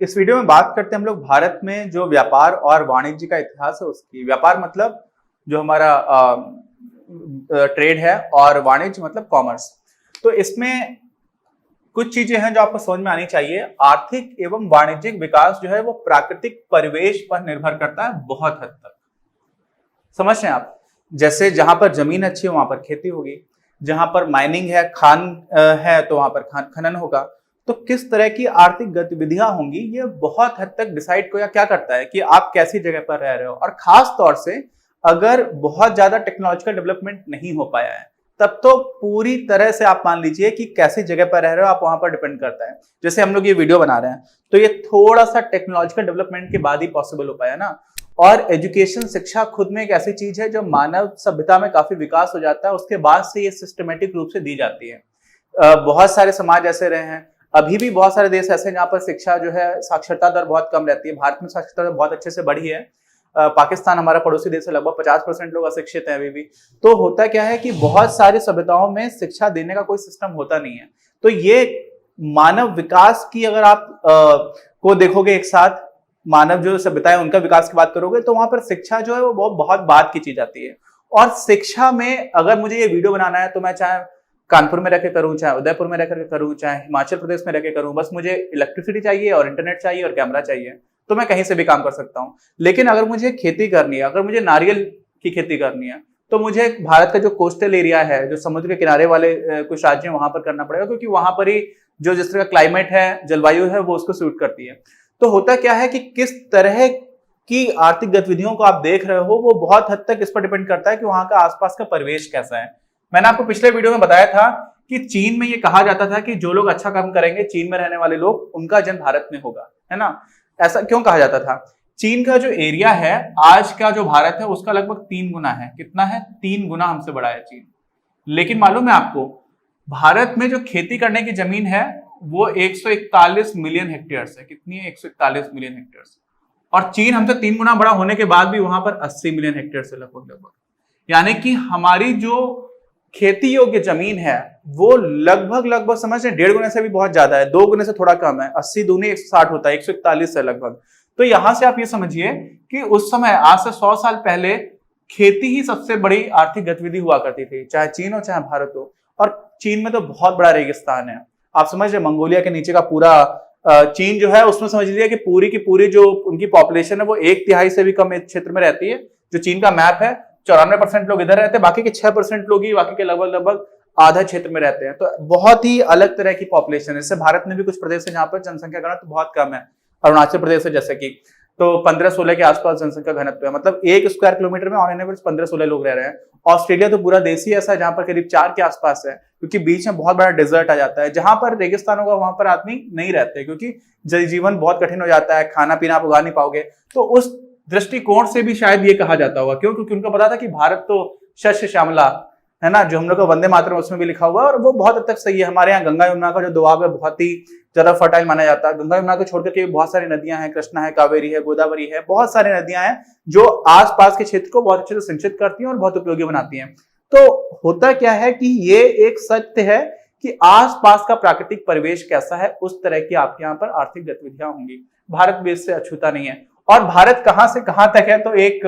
इस वीडियो में बात करते हैं हम लोग भारत में जो व्यापार और वाणिज्य का इतिहास है उसकी। व्यापार मतलब जो हमारा ट्रेड है और वाणिज्य मतलब कॉमर्स। तो इसमें कुछ चीजें हैं जो आपको समझ में आनी चाहिए। आर्थिक एवं वाणिज्यिक विकास जो है वो प्राकृतिक परिवेश पर निर्भर करता है बहुत हद तक। समझ रहे हैं आप? जैसे जहां पर जमीन अच्छी है वहां पर खेती होगी, जहां पर माइनिंग है, खान है तो वहां पर खनन होगा। तो किस तरह की आर्थिक गतिविधियां होंगी ये बहुत हद तक डिसाइड क्या करता है कि आप कैसी जगह पर रह रहे हो। और खास तौर से अगर बहुत ज्यादा टेक्नोलॉजिकल डेवलपमेंट नहीं हो पाया है तब तो पूरी तरह से आप मान लीजिए कि कैसी जगह पर रह रहे हो आप वहां पर डिपेंड करता है। जैसे हम लोग ये वीडियो बना रहे हैं तो ये थोड़ा सा टेक्नोलॉजिकल डेवलपमेंट के बाद ही पॉसिबल हो पाया ना। और एजुकेशन शिक्षा खुद में एक ऐसी चीज है जो मानव सभ्यता में काफी विकास हो जाता है उसके बाद से ये सिस्टमेटिक रूप से दी जाती है। बहुत सारे समाज ऐसे रहे हैं, अभी भी बहुत सारे देश ऐसे हैं जहां पर शिक्षा जो है साक्षरता दर बहुत कम रहती है। भारत में साक्षरता दर बहुत अच्छे से बढ़ी है। पाकिस्तान हमारा पड़ोसी देश है, लगभग 50% लोग अशिक्षित हैं अभी भी। तो होता क्या है कि बहुत सारी सभ्यताओं में शिक्षा देने का कोई सिस्टम होता नहीं है। तो ये मानव विकास की अगर आप को देखोगे एक साथ, मानव जो सभ्यताएं उनका विकास की बात करोगे तो वहां पर शिक्षा जो है वो बहुत बाद की चीज आती है। और शिक्षा में अगर मुझे ये वीडियो बनाना है तो मैं चाहे कानपुर में रहकर करूं, चाहे उदयपुर में रहकर करूं, चाहे हिमाचल प्रदेश में रहकर करूं, बस मुझे इलेक्ट्रिसिटी चाहिए और इंटरनेट चाहिए और कैमरा चाहिए तो मैं कहीं से भी काम कर सकता हूं। लेकिन अगर मुझे खेती करनी है, अगर मुझे नारियल की खेती करनी है तो मुझे भारत का जो कोस्टल एरिया है, जो समुद्र के किनारे वाले कुछ राज्य वहां पर करना पड़ेगा, क्योंकि वहां पर ही जो जिस तरह का क्लाइमेट है, जलवायु है, वो उसको सूट करती है। तो होता क्या है कि किस तरह की आर्थिक गतिविधियों को आप देख रहे हो वो बहुत हद तक इस पर डिपेंड करता है कि वहां का आसपास का परिवेश कैसा है। मैंने आपको पिछले वीडियो में बताया था कि चीन में ये कहा जाता था कि जो लोग अच्छा काम करेंगे, चीन में रहने वाले लोग, उनका जन्म भारत में होगा, है ना। ऐसा क्यों कहा जाता था? चीन का जो एरिया है आज का जो भारत है उसका लगभग 3 गुना है। कितना है? 3 गुना हमसे बड़ा है चीन। लेकिन मालूम है आपको, भारत में जो खेती करने की जमीन है वो 141 मिलियन हेक्टेयर्स है। कितनी है? 141 मिलियन हेक्टेयर्स। और चीन हमसे 3 गुना बड़ा होने के बाद भी वहां पर 80 मिलियन हेक्टेयर से लगभग। यानी कि हमारी जो खेती योग्य जमीन है वो लगभग समझ रहे 1.5 गुने से भी बहुत ज्यादा है, 2 गुने से थोड़ा कम है। 80 दूनी 160 होता है, 141 है लगभग। तो यहां से आप ये समझिए कि उस समय आज से 100 साल पहले खेती ही सबसे बड़ी आर्थिक गतिविधि हुआ करती थी, चाहे चीन हो चाहे भारत हो। और चीन में तो बहुत बड़ा रेगिस्तान है। आप समझ रहे मंगोलिया के नीचे का पूरा चीन जो है उसमें समझ लीजिए कि पूरी की पूरी जो उनकी पॉपुलेशन है वो 1/3 से भी कम क्षेत्र में रहती है। जो चीन का मैप है 94% लोग इधर रहते हैं, बाकी के 6% लोग ही बाकी के लगभग आधा क्षेत्र में रहते हैं। तो बहुत ही अलग तरह की पॉपुलेशन है। जैसे भारत में भी कुछ प्रदेश है जहां पर जनसंख्या घनत्व बहुत कम है। अरुणाचल प्रदेश है जैसे कि, तो 15-16 के आसपास जनसंख्या घनत्व है, मतलब 1 स्क्वायर किलोमीटर में ऑन एन एवरेज 15-16 लोग रह रहे हैं। ऑस्ट्रेलिया तो पूरा देश ही ऐसा है जहां पर करीब 4 के आसपास है, क्योंकि बीच में बहुत बड़ा डेजर्ट आ जाता है। जहां पर रेगिस्तान होगा वहां पर आदमी नहीं रहते, क्योंकि जीवन बहुत कठिन हो जाता है, खाना पीना आप उगा नहीं पाओगे। तो उस दृष्टिकोण से भी शायद ये कहा जाता होगा। क्यों? क्योंकि उनको पता था कि भारत तो शस्य श्यामला है ना, जो हम लोग का वंदे मातरम उसमें भी लिखा हुआ है, और वो बहुत हद तक सही है। हमारे यहाँ गंगा यमुना का जो दोआब है बहुत ही ज्यादा फर्टाइल माना जाता है। गंगा यमुना को छोड़कर के बहुत सारी नदियां हैं, कृष्णा है, कावेरी है, गोदावरी है, बहुत सारी नदियां हैं जो आसपास के क्षेत्र को बहुत अच्छे से सिंचित करती हैं और बहुत उपयोगी बनाती हैं। तो होता क्या है कि ये एक सत्य है कि आसपास का प्राकृतिक परिवेश कैसा है उस तरह की आपके यहाँ पर आर्थिक गतिविधियां होंगी। भारत भी इससे अछूता नहीं है। और भारत कहां से कहां तक है, तो एक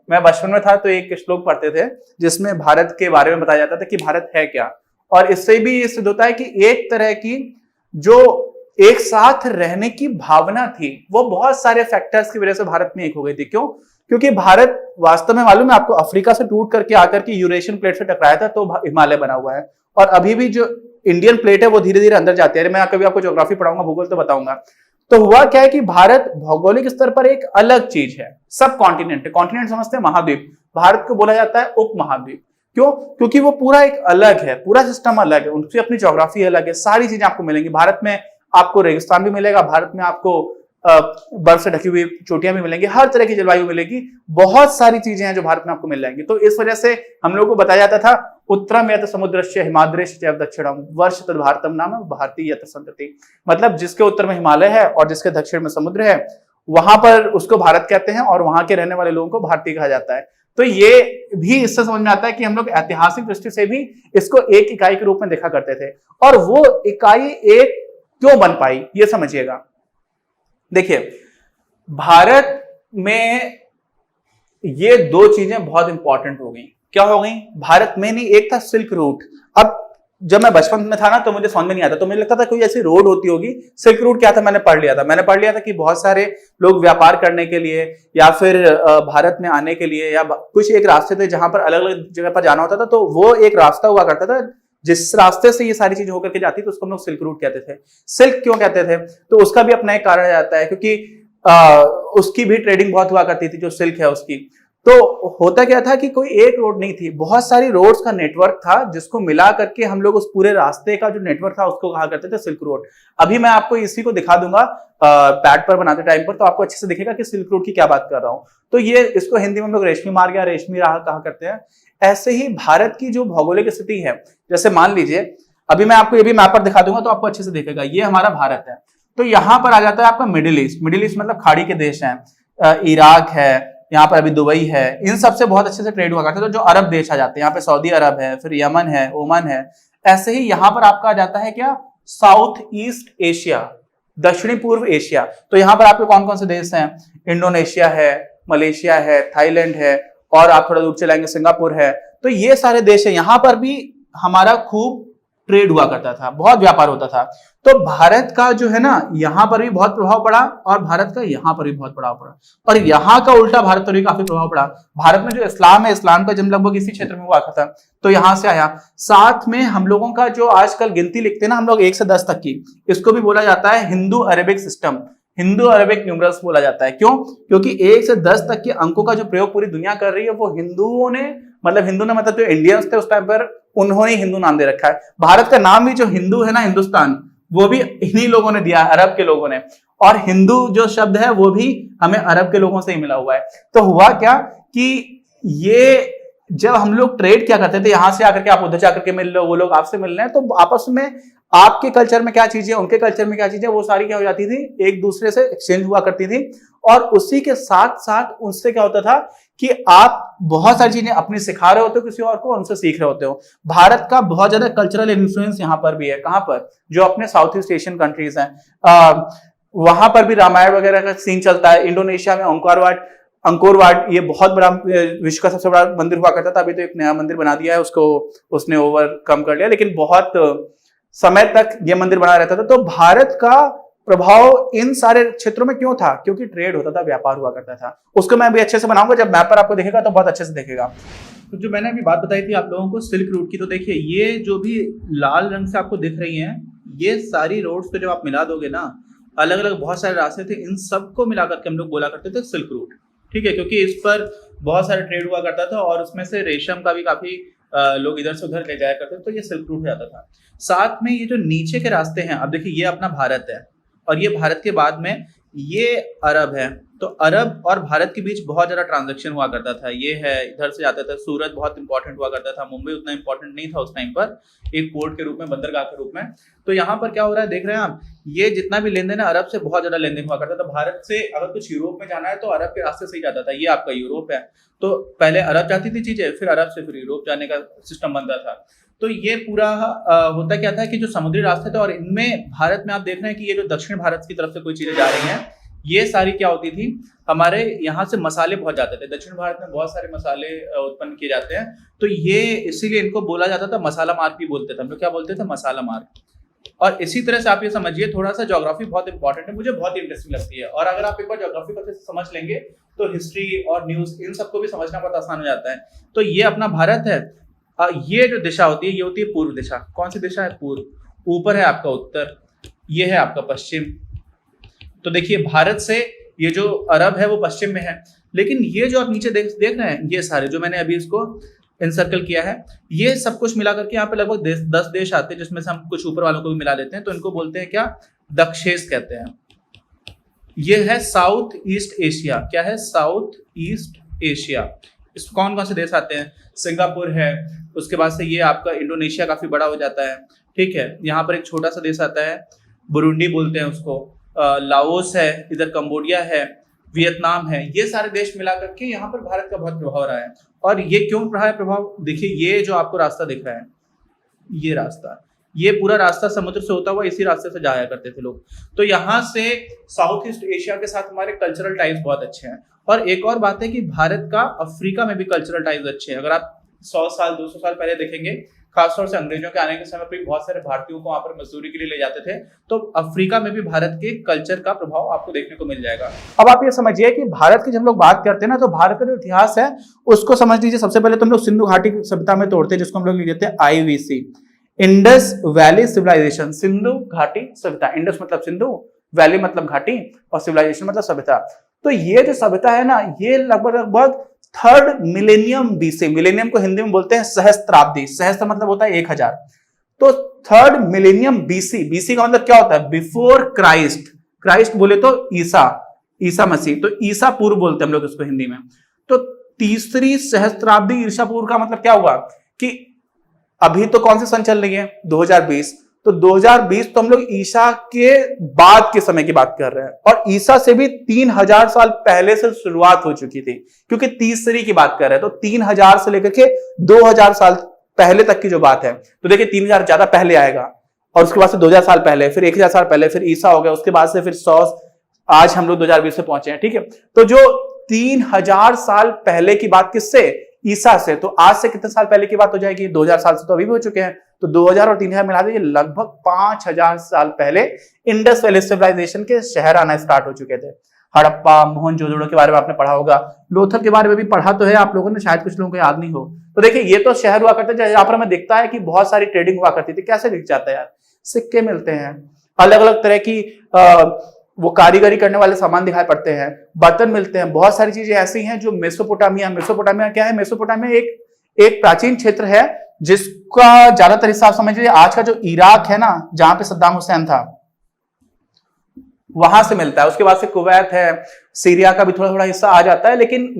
मैं बचपन में था तो एक श्लोक पढ़ते थे जिसमें भारत के बारे में बताया जाता था कि भारत है क्या। और इससे भी ये सिद्ध होता है कि एक तरह की जो एक साथ रहने की भावना थी वो बहुत सारे फैक्टर्स की वजह से भारत में एक हो गई थी। क्यों? क्योंकि भारत वास्तव में मालूम है आपको, अफ्रीका से टूट करके आकर के यूरेशियन प्लेट से टकराया था तो हिमालय बना हुआ है। और अभी भी जो इंडियन प्लेट है वो धीरे धीरे अंदर जाती है। मैं कभी आपको ज्योग्राफी पढ़ाऊंगा, भूगोल तो बताऊंगा। तो हुआ क्या है कि भारत भौगोलिक स्तर पर एक अलग चीज है। सब कॉन्टिनेंट है, कॉन्टिनेंट समझते हैं महाद्वीप, भारत को बोला जाता है उप महाद्वीप। क्यों? क्योंकि वो पूरा एक अलग है, पूरा सिस्टम अलग है, उनकी अपनी ज्योग्राफी अलग है, सारी चीजें आपको मिलेंगी। भारत में आपको रेगिस्तान भी मिलेगा, भारत में आपको बर्फ से ढकी हुई चोटियां भी मिलेंगी, हर तरह की जलवायु मिलेगी, बहुत सारी चीजें हैं जो भारत में आपको मिल जाएंगी। तो इस वजह से हम लोगों को बताया जाता था उत्तरम यत समुद्रस्य हिमाद्रेश्च दक्षिणम वर्ष तद भारतम नाम भारतीय यत संतति। मतलब जिसके उत्तर में हिमालय है और जिसके दक्षिण में समुद्र है वहां पर उसको भारत कहते हैं और वहां के रहने वाले लोगों को भारतीय कहा जाता है। तो ये भी इससे समझ में आता है कि हम लोग ऐतिहासिक दृष्टि से भी इसको एक इकाई के रूप में देखा करते थे, और वो इकाई एक क्यों बन पाई ये समझिएगा। देखिए, भारत में ये दो चीजें बहुत इंपॉर्टेंट हो गई। क्या हो गई भारत में? नहीं, एक था सिल्क रूट। अब जब मैं बचपन में था ना तो मुझे समझ में नहीं आता, तो मुझे लगता था कोई ऐसी रोड होती होगी। सिल्क रूट क्या था मैंने पढ़ लिया था कि बहुत सारे लोग व्यापार करने के लिए या फिर भारत में आने के लिए या कुछ एक रास्ते थे जहां पर अलग अलग जगह पर जाना होता था, तो वो एक रास्ता हुआ करता था जिस रास्ते से ये सारी चीजें होकर के जाती, तो उसको हम लोग सिल्क रूट कहते थे। सिल्क क्यों कहते थे? तो उसका भी अपना एक कारण आ जाता है, क्योंकि उसकी भी ट्रेडिंग बहुत हुआ करती थी, जो सिल्क है उसकी। तो होता क्या था कि कोई एक रोड नहीं थी, बहुत सारी रोड्स का नेटवर्क था जिसको मिला करके हम लोग उस पूरे रास्ते का जो नेटवर्क था उसको कहा करते थे सिल्क रोड। अभी मैं आपको इसी को दिखा दूंगा पैड पर बनाते टाइम पर, तो आपको अच्छे से दिखेगा कि सिल्क रोड की क्या बात कर रहा हूं। तो ये इसको हिंदी में हम लोग रेशमी मार्ग या रेशमी राह कहा करते हैं। ऐसे ही भारत की जो भौगोलिक स्थिति है, जैसे मान लीजिए अभी मैं आपको ये भी मैप पर दिखा दूंगा तो आपको अच्छे से दिखेगा। ये हमारा भारत है, तो यहां पर आ जाता है आपका मिडिल ईस्ट। मिडिल ईस्ट मतलब खाड़ी के देश हैं, इराक है, यहाँ पर अभी दुबई है, इन सबसे बहुत अच्छे से ट्रेड हुआ करता है। तो जो अरब देश आ जाते हैं, यहाँ पे सऊदी अरब है, फिर यमन है, ओमान है। ऐसे ही यहाँ पर आपका आ जाता है क्या? साउथ ईस्ट एशिया, दक्षिणी पूर्व एशिया। तो यहाँ पर आपके कौन कौन से देश हैं? इंडोनेशिया है, मलेशिया है, थाईलैंड है, और आप थोड़ा दूर चलाएंगे सिंगापुर है। तो ये सारे देश है, यहाँ पर भी हमारा खूब ट्रेड हुआ करता था, बहुत व्यापार होता था। तो भारत का जो है ना यहां पर भी बहुत प्रभाव पड़ा, और भारत का यहां पर भी बहुत प्रभाव पड़ा, और यहां का उल्टा भारत पर भी काफी प्रभाव पड़ा। भारत में जो इस्लाम है, इस्लाम का जन्म लगभग इसी क्षेत्र में हुआ था, तो यहां से आया। साथ में हम लोगों का जो आजकल गिनती लिखते हैं ना हम लोग 1 से 10 तक की, इसको भी बोला जाता है Hindu Arabic system, Hindu Arabic numerals बोला जाता है। क्यों? क्योंकि 1 से 10 तक के अंकों का जो प्रयोग पूरी दुनिया कर रही है वो हिंदुओं ने, मतलब जो इंडियंस थे उस टाइम पर, उन्होंने हिंदू नाम दे रखा है। भारत का नाम भी जो हिंदू है ना, हिंदुस्तान, वो भी इन्हीं लोगों ने दिया, अरब के लोगों ने। और हिंदू जो शब्द है वो भी हमें अरब के लोगों से ही मिला हुआ है। तो हुआ क्या कि ये जब हम लोग ट्रेड क्या करते थे, यहां से आकर के आप उधर जाकर के मिल रहे हो, वो लोग आपसे मिल रहे हैं, तो आपस में आपके कल्चर में क्या चीजें, उनके कल्चर में क्या चीजें, वो सारी क्या हो जाती थी, एक दूसरे से एक्सचेंज हुआ करती थी। और उसी के साथ साथ उससे क्या होता था कि आप बहुत सारी चीजें अपनी सिखा रहे होते हो किसी और को, उनसे सीख रहे होते हो। भारत का बहुत ज्यादा कल्चरल इन्फ्लुएंस यहाँ पर भी है। कहां पर? जो अपने साउथ ईस्ट एशियन कंट्रीज हैं, वहां पर भी रामायण वगैरह का सीन चलता है। इंडोनेशिया में अंकोरवाट ये बहुत बड़ा, विश्व का सबसे बड़ा मंदिर हुआ करता था। अभी तो एक नया मंदिर बना दिया है, उसको उसने ओवरकम कर लिया, लेकिन बहुत समय तक ये मंदिर बना रहता था। तो भारत का प्रभाव इन सारे क्षेत्रों में क्यों था? क्योंकि ट्रेड होता था, व्यापार हुआ करता था। उसको मैं अभी अच्छे से बनाऊंगा, जब मैप पर आपको दिखेगा तो बहुत अच्छे से देखेगा। तो जो मैंने अभी बात बताई थी आप लोगों को सिल्क रूट की, तो देखिए ये जो भी लाल रंग से आपको दिख रही हैं, ये सारी रोड्स को जब आप मिला दोगे ना, अलग अलग बहुत सारे रास्ते थे, इन सबको मिलाकर के हम लोग बोला करते थे सिल्क रूट। ठीक है, क्योंकि इस पर बहुत सारे ट्रेड हुआ करता था, और उसमें से रेशम का भी काफी लोग इधर से उधर ले जाया करते थे, तो ये सिल्क रूट हो जाता था। साथ में ये जो नीचे के रास्ते हैं, अब देखिए ये अपना भारत है, और ये भारत के बाद में ये अरब है। तो अरब और भारत के बीच बहुत ज्यादा ट्रांजैक्शन हुआ करता था। ये है, इधर से जाता था। सूरत बहुत इंपॉर्टेंट हुआ करता था, मुंबई उतना इंपॉर्टेंट नहीं था उस टाइम पर, एक पोर्ट के रूप में, बंदरगाह के रूप में। तो यहाँ पर क्या हो रहा है देख रहे हैं आप, ये जितना भी लेन देन है अरब से बहुत ज्यादा लेन देन हुआ करता था। भारत से अगर कुछ यूरोप में जाना है तो अरब के रास्ते से ही जाता था। ये आपका यूरोप है, तो पहले अरब जाती थी चीजें, फिर अरब से फिर यूरोप जाने का सिस्टम बनता था। तो ये पूरा होता क्या था कि जो समुद्री रास्ते थे, और इनमें भारत में आप देख रहे हैं कि ये जो दक्षिण भारत की तरफ से कोई चीजें जा रही हैं, ये सारी क्या होती थी, हमारे यहाँ से मसाले बहुत जाते थे। दक्षिण भारत में बहुत सारे मसाले उत्पन्न किए जाते हैं, तो ये इसीलिए इनको बोला जाता था मसाला मार्ग भी बोलते थे हम लोग। क्या बोलते थे? मसाला मार्ग। और इसी तरह से आप ये समझिए, थोड़ा सा ज्योग्राफी बहुत इंपॉर्टेंट है, मुझे बहुत इंटरेस्टिंग लगती है। और अगर आप एक बार ज्योग्राफी को अच्छे से समझ लेंगे तो हिस्ट्री और न्यूज इन सबको भी समझना बहुत आसान हो जाता है। तो ये अपना भारत है, ये जो दिशा होती है ये होती है पूर्व दिशा। कौन सी दिशा है? पूर्व। ऊपर है आपका उत्तर, ये है आपका पश्चिम। तो देखिए भारत से ये जो अरब है वो पश्चिम में है, लेकिन ये जो आप नीचे देख रहे हैं, ये सारे जो मैंने अभी इसको इनसर्कल किया है, ये सब कुछ मिला करके यहाँ पे लगभग 10 देश आते हैं, जिसमें से हम कुछ ऊपर वालों को भी मिला लेते हैं। तो इनको बोलते हैं क्या? दक्षेश कहते हैं। ये है साउथ ईस्ट एशिया। क्या है? South east Asia. इस कौन कौन से देश आते हैं? सिंगापुर है, उसके बाद से ये आपका इंडोनेशिया काफी बड़ा हो जाता है। ठीक है, यहाँ पर एक छोटा सा देश आता है, बुरुंडी बोलते हैं उसको, लाओस है, इधर कंबोडिया है, वियतनाम है, ये सारे देश मिलाकर के यहाँ पर भारत का बहुत प्रभाव रहा है। और ये क्यों रहा है प्रभाव, देखिए ये जो आपको रास्ता दिख रहा है, ये रास्ता, ये पूरा रास्ता समुद्र से होता हुआ इसी रास्ते से जाया करते थे लोग। तो यहाँ से साउथ ईस्ट एशिया के साथ हमारे कल्चरल टाइज बहुत अच्छे हैं। और एक और बात है कि भारत का अफ्रीका में भी कल्चरल टाइज अच्छे हैं। अगर आप 100 साल 200 साल पहले देखेंगे, खासतौर से अंग्रेजों के आने के समय पर बहुत सारे भारतीयों को वहां पर मजदूरी के लिए ले जाते थे, तो अफ्रीका में भी भारत के कल्चर का प्रभाव आपको देखने को मिल जाएगा। अब आप ये समझिए कि भारत की जब लोग बात करते हैं ना, तो भारत का जो इतिहास है उसको समझ लीजिए। सबसे पहले तो हम लोग सिंधु घाटी सभ्यता में तोड़ते हैं, जिसको हम लोग लिख देते हैं IVC, Indus valley civilisation. Sindhu घाटी सभ्यता, इंडस मतलब सिंधु, वैली मतलब घाटी, और सिविलाइजेशन मतलब सभ्यता। तो ये जो सभ्यता है ना, ये लगभग 3rd मिलेनियम BC, मिलेनियम को हिंदी में बोलते हैं सहस्त्राब्दी, सहस्त्र मतलब होता है 1000, तो 3rd मिलेनियम BC का मतलब क्या होता है, बिफोर क्राइस्ट। क्राइस्ट बोले तो ईसा मसीह, तो ईसा पूर्व बोलते हैं हम लोग इसको हिंदी में। तो तीसरी सहस्त्राब्दी ईसा पूर्व का मतलब क्या हुआ कि अभी तो कौन से सन चल रही है, 2020, तो 2020 तो हम लोग ईसा के बाद के समय की बात कर रहे हैं, और ईसा से भी 3000 साल पहले से शुरुआत हो चुकी थी, क्योंकि तीसरी की बात कर रहे हैं। तो 3000 से लेकर के 2000 साल पहले तक की जो बात है, तो देखिए 3000 ज्यादा पहले आएगा, और उसके बाद से 2000 साल पहले, फिर 1000 साल पहले, फिर ईसा हो गया, उसके बाद से फिर 100, आज हम लोग 2020 से पहुंचे हैं, ठीक है। तो जो 3000 साल पहले की बात किससे, ईसा से, तो आज से कितने साल पहले की बात हो जाएगी, 2000 साल से तो अभी भी हो चुके हैं, तो 2000 और 3000 मिला दीजिए, लगभग 5000 साल पहले इंडस वैली सिविलाइजेशन के शहर आना स्टार्ट हो चुके थे। हड़प्पा, मोहनजोदड़ो के बारे में आपने पढ़ा होगा, लोथल के बारे में भी पढ़ा तो है आप लोगों ने, शायद कुछ लोगों को याद नहीं हो। तो देखिए ये तो शहर हुआ करते थे, जहां पर हमें दिखता है कि बहुत सारी ट्रेडिंग हुआ करती थी। कैसे दिख जाता है यार, सिक्के मिलते हैं, अलग अलग तरह की वो कारीगरी करने वाले सामान दिखाई पड़ते हैं, बर्तन मिलते हैं, बहुत सारी चीजें ऐसी हैं जो मेसोपोटामिया क्या है, मेसोपोटामिया एक प्राचीन क्षेत्र है जिसका ज्यादातर हिस्सा आप समझ लीजिए आज का जो इराक है ना, जहां पे सद्दाम हुसैन था, वहां से मिलता है। उसके बाद से कुवैत है, सीरिया का भी थोड़ा थोड़ा हिस्सा आ जाता है, लेकिन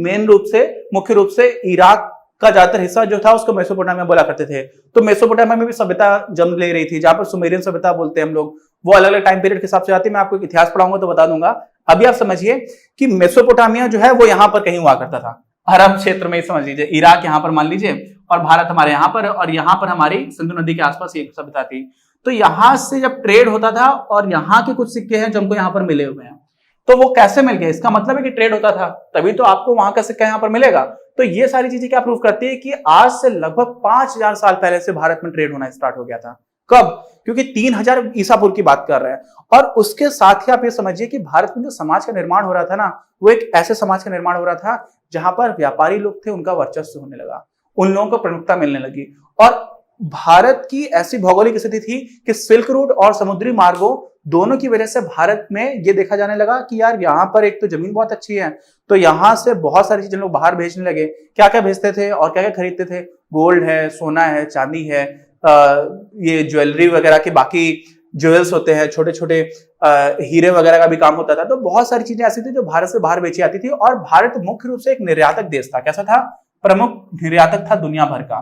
मुख्य रूप से इराक का ज्यादातर हिस्सा जो था उसको मेसोपोटामिया बोला करते थे। तो मेसोपोटामिया में भी सभ्यता जन्म ले रही थी, जहां पर सुमेरियन सभ्यता बोलते हैं हम लोग, वो अलग अलग टाइम पीरियड के हिसाब से आती है। मैं आपको इतिहास पढ़ाऊंगा तो बता दूंगा। अभी आप समझिए कि मेसोपोटामिया जो है वो यहां पर कहीं हुआ करता था, अरब क्षेत्र में, समझ लीजिए इराक यहां पर मान लीजिए, और भारत हमारे यहां पर, और यहां पर हमारी सिंधु नदी के आसपास एक सभ्यता थी। तो यहां से जब ट्रेड होता था, और यहाँ के कुछ सिक्के हैं जो हमको यहाँ पर मिले हुए हैं, तो वो कैसे मिल गए, इसका मतलब है कि ट्रेड होता था, तभी तो आपको वहां का सिक्का यहाँ पर मिलेगा। तो ये सारी चीजें क्या प्रूव करती है कि आज से लगभग 5000 साल पहले से भारत में ट्रेड होना स्टार्ट हो गया था। कब, क्योंकि 3000 ईसा पूर्व की बात कर रहे हैं। और उसके साथ ही आप ये समझिए कि भारत में जो समाज का निर्माण हो रहा था ना, वो एक ऐसे समाज का निर्माण हो रहा था जहां पर व्यापारी लोग थे, उनका वर्चस्व होने लगा, उन लोगों को प्रमुखता मिलने लगी। और भारत की ऐसी भौगोलिक स्थिति थी कि सिल्क रूट और समुद्री मार्गों दोनों की वजह से भारत में ये देखा जाने लगा कि यार यहाँ पर एक तो जमीन बहुत अच्छी है, तो यहां से बहुत सारी चीजें लोग बाहर भेजने लगे। क्या क्या भेजते थे और क्या क्या खरीदते थे, गोल्ड है, सोना है, चांदी है, ये ज्वेलरी वगैरह के बाकी ज्वेल्स होते हैं, छोटे छोटे हीरे वगैरह का भी काम होता था। तो बहुत सारी चीजें ऐसी थी जो भारत से बाहर बेची जाती थी। और भारत मुख्य रूप से एक निर्यातक देश था। कैसा था, प्रमुख निर्यातक था दुनिया भर का।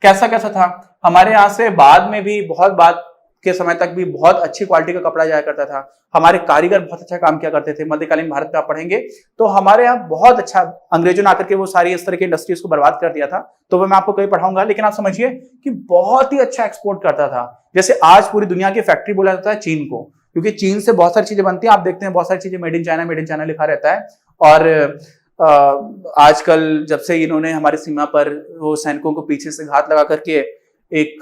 कैसा कैसा था, हमारे यहाँ से बाद में भी बहुत बाद के समय तक भी बहुत अच्छी क्वालिटी का कपड़ा जाया करता था। हमारे कारीगर बहुत अच्छा काम किया करते थे। मध्यकालीन भारत में आप पढ़ेंगे तो हमारे यहाँ बहुत अच्छा, अंग्रेजों ने आकर के वो सारी इस तरह की इंडस्ट्रीज को बर्बाद कर दिया था, तो वो मैं आपको कहीं पढ़ाऊंगा। लेकिन आप समझिए कि बहुत ही अच्छा एक्सपोर्ट करता था। जैसे आज पूरी दुनिया की फैक्ट्री बोला जाता है चीन को, क्योंकि चीन से बहुत सारी चीजें बनती हैं। आप देखते हैं बहुत सारी चीजें मेड इन चाइना लिखा रहता है। और आजकल जब से इन्होंने हमारी सीमा पर वो सैनिकों को पीछे से घात लगा करके एक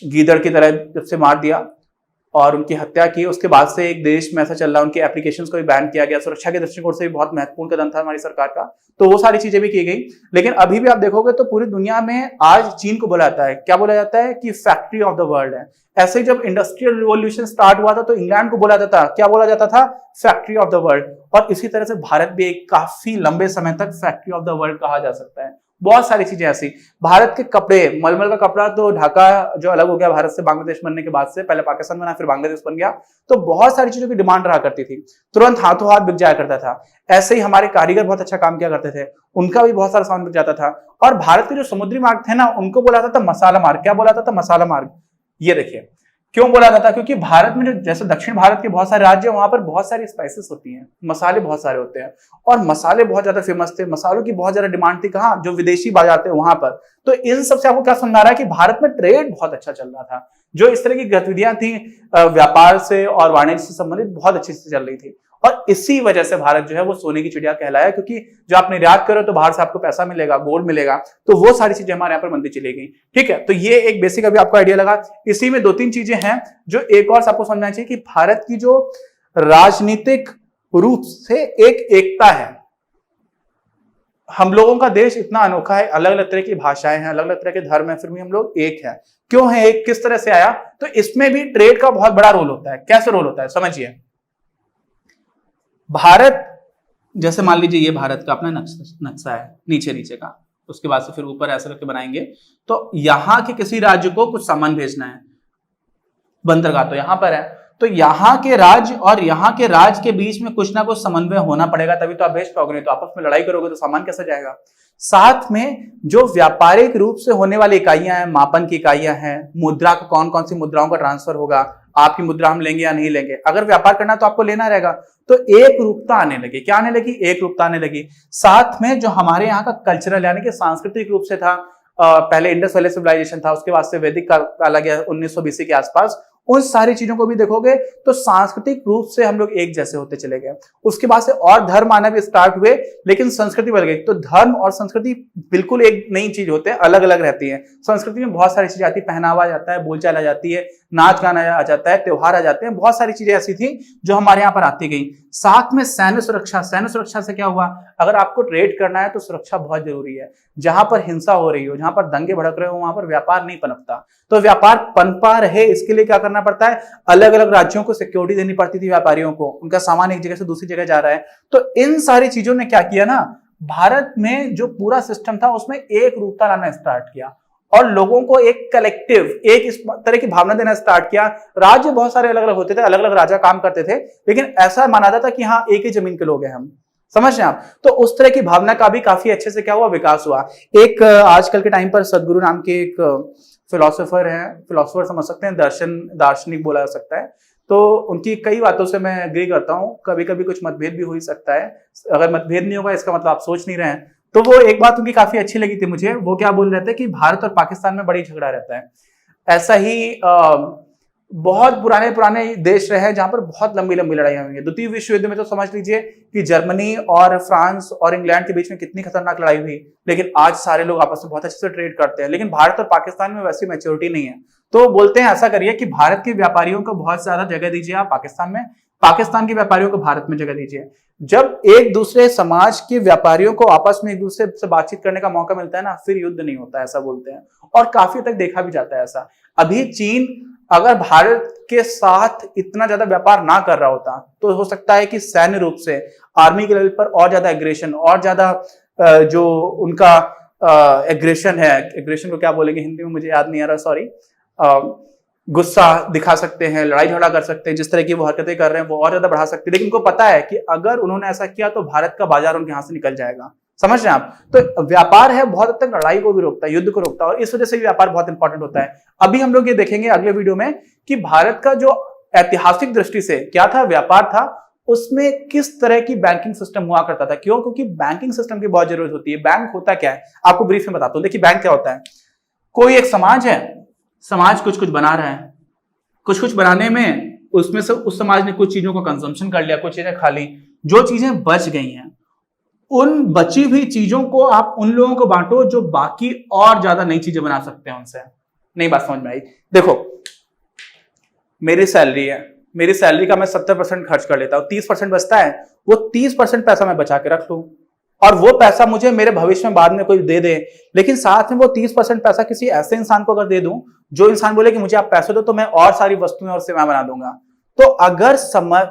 गीदड़ की तरह जब से मार दिया और उनकी हत्या की, उसके बाद से एक देश में ऐसा चल रहा है, उनके एप्लीकेशंस को भी बैन किया गया। सुरक्षा के दृष्टिकोण से भी बहुत महत्वपूर्ण कदम था हमारी सरकार का, तो वो सारी चीजें भी की गई। लेकिन अभी भी आप देखोगे तो पूरी दुनिया में आज चीन को बोला जाता है, क्या बोला जाता है कि फैक्ट्री ऑफ द वर्ल्ड है। ऐसे ही जब इंडस्ट्रियल रिवॉल्यूशन स्टार्ट हुआ था तो इंग्लैंड को बोला जाता था, क्या बोला जाता था, फैक्ट्री ऑफ द वर्ल्ड। और इसी तरह से भारत भी एक काफी लंबे समय तक फैक्ट्री ऑफ द वर्ल्ड कहा जा सकता है। बहुत सारी चीजें ऐसी, भारत के कपड़े, मलमल का कपड़ा तो ढाका जो अलग हो गया भारत से बांग्लादेश बनने के बाद से, पहले पाकिस्तान बना फिर बांग्लादेश बन गया, तो बहुत सारी चीजों की डिमांड रहा करती थी, तुरंत हाथों हाथ बिक जाया करता था। ऐसे ही हमारे कारीगर बहुत अच्छा काम किया करते थे, उनका भी बहुत सारा सामान बिक जाता था। और भारत के जो समुद्री मार्ग थे ना, उनको बोला जाता था मसाला मार्ग। क्या बोला जाता था, मसाला मार्ग। ये देखिए क्यों बोला जाता है? क्योंकि भारत में जो जैसे दक्षिण भारत के बहुत सारे राज्य हैं, वहां पर बहुत सारी स्पाइसेस होती हैं, मसाले बहुत सारे होते हैं और मसाले बहुत ज्यादा फेमस थे, मसालों की बहुत ज्यादा डिमांड थी। कहाँ? जो विदेशी बाजार थे वहां पर। तो इन सबसे आपको क्या समझ आ रहा है कि भारत में ट्रेड बहुत अच्छा चल रहा था, जो इस तरह की गतिविधियां थी व्यापार से और वाणिज्य से संबंधित बहुत अच्छी से चल रही थी। और इसी वजह से भारत जो है वो सोने की चिड़िया कहलाया, क्योंकि जो आप निर्यात करो तो बाहर से आपको पैसा मिलेगा, गोल्ड मिलेगा, तो वो सारी चीजें हमारे यहाँ पर बनती चली गई। ठीक है, तो ये एक बेसिक अभी आपको आइडिया लगा। इसी में 2-3 चीजें हैं जो एक और आपको समझना चाहिए कि भारत की जो राजनीतिक रूप से एक एकता है। हम लोगों का देश इतना अनोखा है, अलग अलग तरह की भाषाएं हैं, अलग अलग तरह के धर्म है, फिर भी हम लोग एक हैं। क्यों है एक? किस तरह से आया? तो इसमें भी ट्रेड का बहुत बड़ा रोल होता है। कैसे रोल होता है समझिए। भारत, जैसे मान लीजिए ये भारत का अपना नक्शा है, नीचे नीचे का, उसके बाद से फिर ऊपर ऐसे करके बनाएंगे। तो यहां के किसी राज्य को कुछ सामान भेजना है, बंदरगाह तो यहां पर है, तो यहां के राज्य और यहां के राज्य के बीच में कुछ ना कुछ समन्वय होना पड़ेगा, तभी तो आप भेज पाओगे, नहीं तो आपस में लड़ाई करोगे तो सामान कैसे जाएगा। साथ में जो व्यापारिक रूप से होने वाली इकाइयां हैं, मापन की इकाइयां हैं, मुद्रा को कौन कौन सी मुद्राओं का ट्रांसफर होगा, आपकी मुद्रा हम लेंगे या नहीं लेंगे, अगर व्यापार करना तो आपको लेना रहेगा। तो एक रूपता आने लगी। क्या आने लगी? एक रूपता आने लगी। साथ में जो हमारे यहाँ का कल्चरल यानी कि सांस्कृतिक रूप से था, पहले इंडस वैली सिविलाइजेशन था, उसके बाद से वैदिक काल आ गया 1900 BC के आसपास, उन सारी चीजों को भी देखोगे तो सांस्कृतिक रूप से हम लोग एक जैसे होते चले गए। उसके बाद से और धर्म आना भी स्टार्ट हुए, लेकिन संस्कृति बदल गई। तो धर्म और संस्कृति बिल्कुल एक नई चीज होते हैं, अलग अलग रहती है। संस्कृति में बहुत सारी चीजें आती है, पहनावा आ जाता है, बोलचाल आ जाती है, नाच गाना आ जाता है, त्योहार आ जाते हैं, बहुत सारी चीजें ऐसी थी जो हमारे यहाँ पर आती गई। साथ में सैन्य सुरक्षा। सैन्य सुरक्षा से क्या हुआ? अगर आपको ट्रेड करना है तो सुरक्षा बहुत जरूरी है। जहां पर हिंसा हो रही हो, जहां पर दंगे भड़क रहे हो, वहां पर व्यापार नहीं पनपता। तो व्यापार पनपा रहे इसके लिए क्या करना पड़ता है? अलग अलग राज्यों को सिक्योरिटी देनी पड़ती थी व्यापारियों को, उनका सामान एक जगह से दूसरी जगह जा रहा है। तो इन सारी चीजों ने क्या किया ना, भारत में जो पूरा सिस्टम था उसमें एक रूपता लाना स्टार्ट किया और लोगों को एक कलेक्टिव, एक इस तरह की भावना देना स्टार्ट किया। राज्य बहुत सारे अलग अलग होते थे, अलग अलग राजा काम करते थे, लेकिन ऐसा माना जाता था कि हाँ एक ही जमीन के लोग हैं हम। समझ रहे हैं आप? तो उस तरह की भावना का भी काफी अच्छे से क्या हुआ? विकास हुआ। एक आजकल के टाइम पर सदगुरु नाम के एक फिलोसोफर हैं, फिलोसोफर समझ सकते हैं, दार्शनिक बोला जा सकता है। तो उनकी कई बातों से मैं एग्री करता हूं, कभी कभी कुछ मतभेद भी हो ही सकता है। अगर मतभेद नहीं होगा इसका मतलब आप सोच नहीं रहे हैं। तो वो एक बात उनकी काफी अच्छी लगी थी मुझे। वो क्या बोल रहे थे कि भारत और पाकिस्तान में बड़ी झगड़ा रहता है। ऐसा ही बहुत पुराने देश रहे हैं जहां पर बहुत लंबी लंबी लड़ाइयां हुई हैं। द्वितीय विश्व युद्ध में तो समझ लीजिए कि जर्मनी और फ्रांस और इंग्लैंड के बीच में कितनी खतरनाक लड़ाई हुई, लेकिन आज सारे लोग आपस में बहुत अच्छे से ट्रेड करते हैं। लेकिन भारत और पाकिस्तान में वैसी मैच्योरिटी नहीं है। तो बोलते हैं ऐसा करिए कि भारत के व्यापारियों को बहुत ज्यादा जगह दीजिए आप पाकिस्तान में, पाकिस्तान के व्यापारियों को भारत में जगह दीजिए। जब एक दूसरे समाज के व्यापारियों को आपस में एक दूसरे से बातचीत करने का मौका मिलता है ना, फिर युद्ध नहीं होता, ऐसा बोलते हैं। और काफी तक देखा भी जाता है ऐसा। अभी चीन अगर भारत के साथ इतना ज्यादा व्यापार ना कर रहा होता तो हो सकता है कि सैन्य रूप से आर्मी के लेवल पर और ज्यादा एग्रेशन, और ज्यादा जो उनका एग्रेशन है, एग्रेशन को क्या बोलेंगे हिंदी में मुझे याद नहीं आ रहा, सॉरी, गुस्सा दिखा सकते हैं, लड़ाई झगड़ा कर सकते हैं, जिस तरह की वो हरकतें कर रहे हैं वो और ज्यादा बढ़ा सकते हैं। लेकिन उनको पता है कि अगर उन्होंने ऐसा किया तो भारत का बाजार उनके हाथ से निकल जाएगा। समझ रहे हैं आप? तो व्यापार है बहुत हद तक लड़ाई को भी रोकता है, युद्ध को रोकता है, और इस वजह से व्यापार बहुत इंपॉर्टेंट होता है। अभी हम लोग ये देखेंगे अगले वीडियो में कि भारत का जो ऐतिहासिक दृष्टि से क्या था, व्यापार था, उसमें किस तरह की बैंकिंग सिस्टम हुआ करता था। क्यों? क्योंकि बैंकिंग सिस्टम की बहुत जरूरत होती है। बैंक होता क्या है आपको ब्रीफ में बताता हूं। देखिए बैंक क्या होता है, कोई एक समाज है, समाज कुछ कुछ बना रहा है, कुछ कुछ बनाने में उसमें से उस समाज ने कुछ चीजों को कंजम्पशन कर लिया, कुछ चीजें खा ली, जो चीजें बच गई हैं उन बची हुई चीजों को आप उन लोगों को बांटो जो बाकी और ज्यादा नई चीजें बना सकते हैं उनसे। नई बात समझ में आई? देखो मेरी सैलरी है, मेरी सैलरी का मैं 70% खर्च कर लेता हूं, 30% बचता है, वो 30% पैसा मैं बचा के रख लूं और वो पैसा मुझे मेरे भविष्य में बाद में कोई दे दे। लेकिन साथ में वो 30% पैसा किसी ऐसे इंसान को अगर दे दूं जो इंसान बोले कि मुझे आप पैसे दो तो मैं और सारी वस्तुएं और सेवाएं बना दूंगा। तो अगर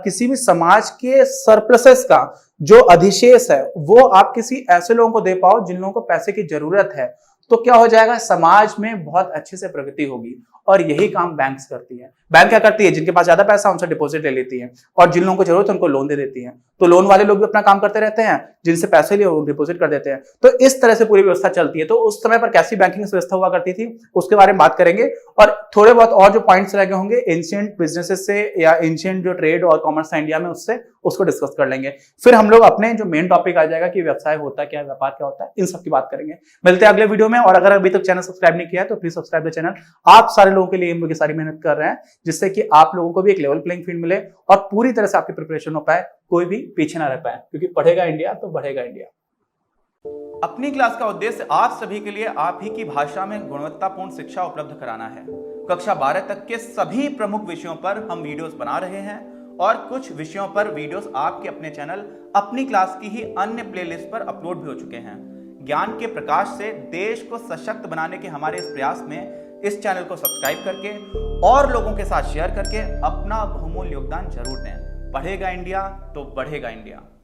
किसी भी समाज के सरप्लसेस का जो अधिशेष है वो आप किसी ऐसे लोगों को दे पाओ जिन लोगों को पैसे की जरूरत है, तो क्या हो जाएगा, समाज में बहुत अच्छे से प्रगति होगी। और यही काम बैंक्स करती है। बैंक क्या करती है, जिनके पास ज्यादा पैसा उनसे डिपॉजिट ले लेती है और जिन लोगों को जरूरत है उनको लोन दे देती है। तो लोन वाले लोग भी अपना काम करते रहते हैं, जिनसे पैसे लिए वो डिपॉजिट कर देते हैं। तो इस तरह से पूरी व्यवस्था चलती है। तो उस समय पर कैसी बैंकिंग व्यवस्था हुआ करती थी उसके बारे में बात करेंगे और थोड़े बहुत और जो पॉइंट्स रह गए होंगे एंशिएंट बिजनेसेस से या एंशिएंट जो ट्रेड और कॉमर्स है इंडिया में उससे, उसको डिस्कस कर लेंगे। फिर हम लोग अपने जो मेन टॉपिक आ जाएगा कि व्यवसाय होता क्या है, व्यापार क्या होता है, इन सब की बात करेंगे। मिलते हैं अगले वीडियो में। और अगर अभी तक चैनल सब्सक्राइब नहीं किया है तो प्लीज सब्सक्राइब द चैनल। आप सारे लोगों के लिए हम लोग सारी मेहनत कर रहे हैं जिससे कि आप लोगों को भी एक लेवल प्लेइंग फील्ड मिले और पूरी तरह से आपकी प्रिपरेशन हो पाए, कोई भी पीछे ना रह पाए, क्योंकि पढ़ेगा इंडिया तो बढ़ेगा इंडिया। अपनी क्लास का उद्देश्य आप सभी के लिए आप ही की भाषा में गुणवत्तापूर्ण शिक्षा उपलब्ध कराना है। कक्षा 12 तक के सभी प्रमुख विषयों पर हम वीडियोस बना रहे हैं और कुछ विषयों पर वीडियोस आपके अपने चैनल अपनी क्लास की ही अन्य प्लेलिस्ट पर अपलोड भी हो चुके हैं। ज्ञान के प्रकाश से देश को सशक्त बनाने के हमारे इस प्रयास में इस चैनल को सब्सक्राइब करके और लोगों के साथ शेयर करके अपना बहुमूल्य योगदान जरूर दें। पढ़ेगा इंडिया तो बढ़ेगा इंडिया।